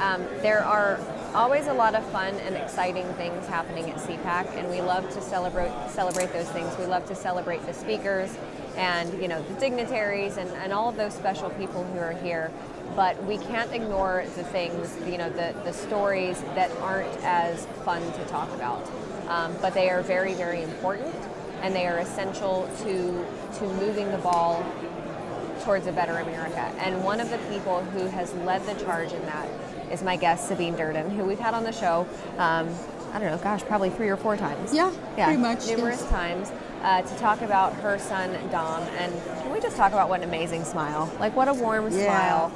There are always a lot of fun and exciting things happening at CPAC, and we love to celebrate those things. We love to celebrate the speakers and the dignitaries and all of those special people who are here. But we can't ignore the things, the stories that aren't as fun to talk about. But they are very, very important, and they are essential to moving the ball towards a better America. And one of the people who has led the charge in that is my guest, Sabine Durden, who we've had on the show, probably 3 or 4 times. Yeah, pretty much. Numerous times to talk about her son, Dom. And can we just talk about what an amazing smile? Like, what a warm smile.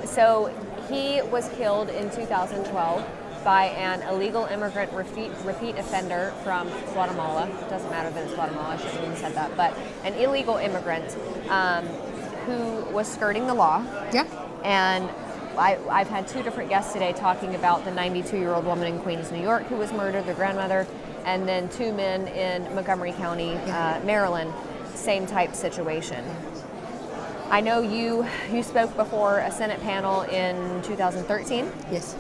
So he was killed in 2012 by an illegal immigrant repeat offender from Guatemala. It doesn't matter that it's Guatemala, I shouldn't have said that, but an illegal immigrant who was skirting the law. Yeah. And I've had 2 different guests today talking about the 92-year-old woman in Queens, New York, who was murdered, their grandmother, and then 2 men in Montgomery County, Maryland, same type situation. I know you spoke before a Senate panel in 2013. Yes.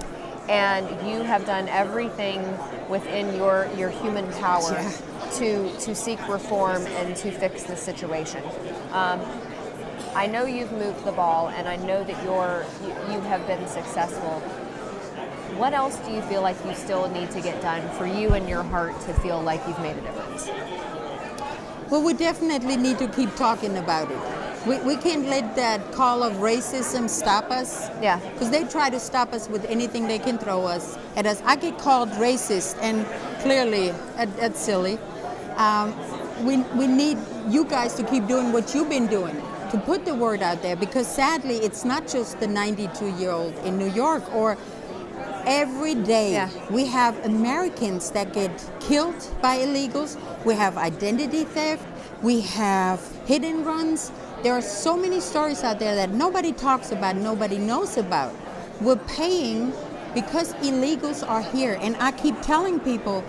And you have done everything within your human power to seek reform and to fix the situation. I know you've moved the ball, and I know that you have been successful. What else do you feel like you still need to get done for you and your heart to feel like you've made a difference? Well, we definitely need to keep talking about it. We can't let that call of racism stop us. Yeah. Because they try to stop us with anything they can throw at us. I get called racist, and clearly that's silly. We need you guys to keep doing what you've been doing, to put the word out there, because sadly it's not just the 92-year-old in New York. Or every day we have Americans that get killed by illegals. We have identity theft. We have hit and runs. There are so many stories out there that nobody talks about, nobody knows about. We're paying because illegals are here. And I keep telling people,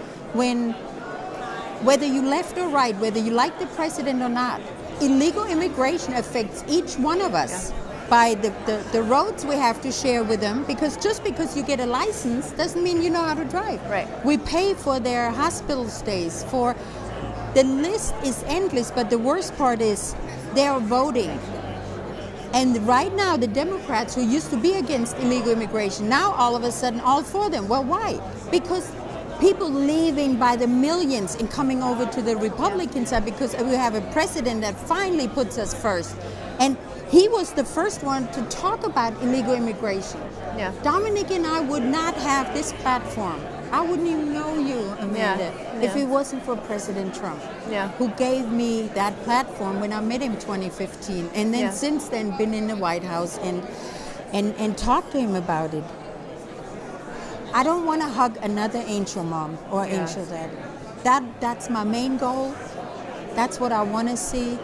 whether you left or right, whether you like the president or not, illegal immigration affects each one of us by the roads we have to share with them, because just because you get a license doesn't mean you know how to drive. Right. We pay for their hospital stays, the list is endless, but the worst part is they are voting. And right now, the Democrats who used to be against illegal immigration, now all of a sudden all for them. Well, why? Because people leaving by the millions and coming over to the Republican side, because we have a president that finally puts us first. And he was the first one to talk about illegal immigration. Yeah. Dominic and I would not have this platform. I wouldn't even know you, Amanda, if it wasn't for President Trump, who gave me that platform when I met him in 2015. And then since then, been in the White House and talked to him about it. I don't want to hug another angel mom or angel dad. That's my main goal. That's what I want to see.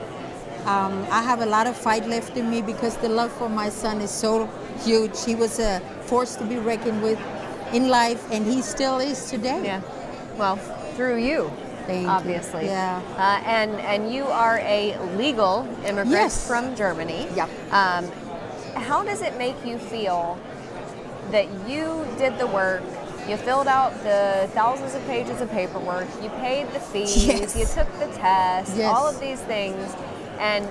I have a lot of fight left in me because the love for my son is so huge. He was a force to be reckoned with in life, and he still is today. Yeah. Well, through you, obviously. Yeah. And you are a legal immigrant from Germany. Yep. How does it make you feel that you did the work, you filled out the thousands of pages of paperwork, you paid the fees, you took the test, all of these things, and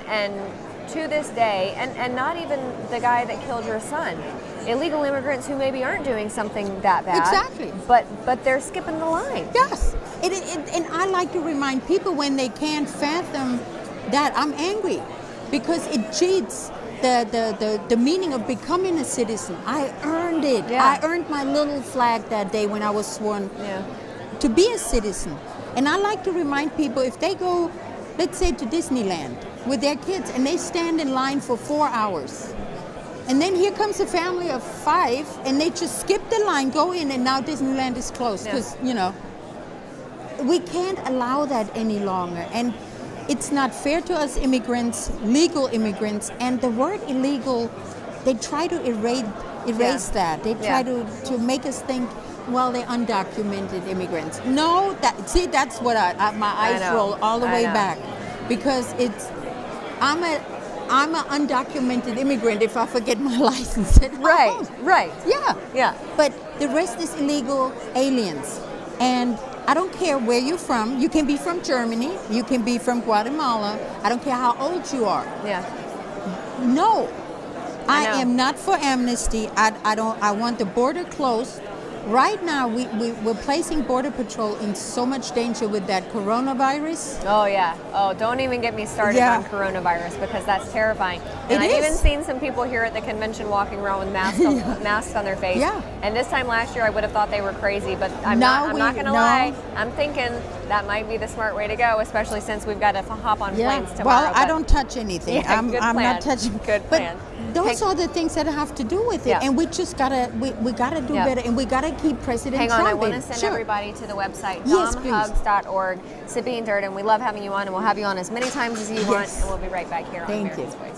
to this day, and not even the guy that killed your son, illegal immigrants who maybe aren't doing something that bad. Exactly. But they're skipping the line. Yes. And I like to remind people when they can't fathom that, I'm angry, because it cheats the meaning of becoming a citizen. I earned it. Yeah. I earned my little flag that day when I was sworn to be a citizen. And I like to remind people, if they go, let's say, to Disneyland with their kids and they stand in line for 4 hours, and then here comes a family of 5 and they just skip the line, go in, and now Disneyland is closed because, we can't allow that any longer. And it's not fair to us immigrants, legal immigrants, and the word illegal, they try to erase that. They try to make us think, well, they're undocumented immigrants. No, that's what my eyes roll all the way back, because I'm I'm an undocumented immigrant if I forget my license at Right, home. right. Yeah. Yeah. But the rest is illegal aliens. And I don't care where you're from. You can be from Germany. You can be from Guatemala. I don't care how old you are. Yeah. No. I know. am not for amnesty. I want the border closed. Right now, we're placing Border Patrol in so much danger with that coronavirus. Oh yeah. Oh, don't even get me started Yeah. on coronavirus because that's terrifying. And It I've is. even seen some people here at the convention walking around with masks on their face. Yeah. And this time last year, I would have thought they were crazy, but I'm Now not going to no. lie. I'm thinking that might be the smart way to go, especially since we've got to hop on planes tomorrow. Well, I but- don't touch anything. Yeah, I'm good not plan. touching. Good plan. But those are the things that have to do with it, Yeah. and we just gotta we gotta do Yeah. better, and we gotta keep President Hang Trump on, I want in. to send Sure. everybody to the website, Yes, please. domhugs.org. Sabine Durden, we love having you on, and we'll have you on as many times as you want, Yes. and we'll be right back here on Thank America's you. Voice.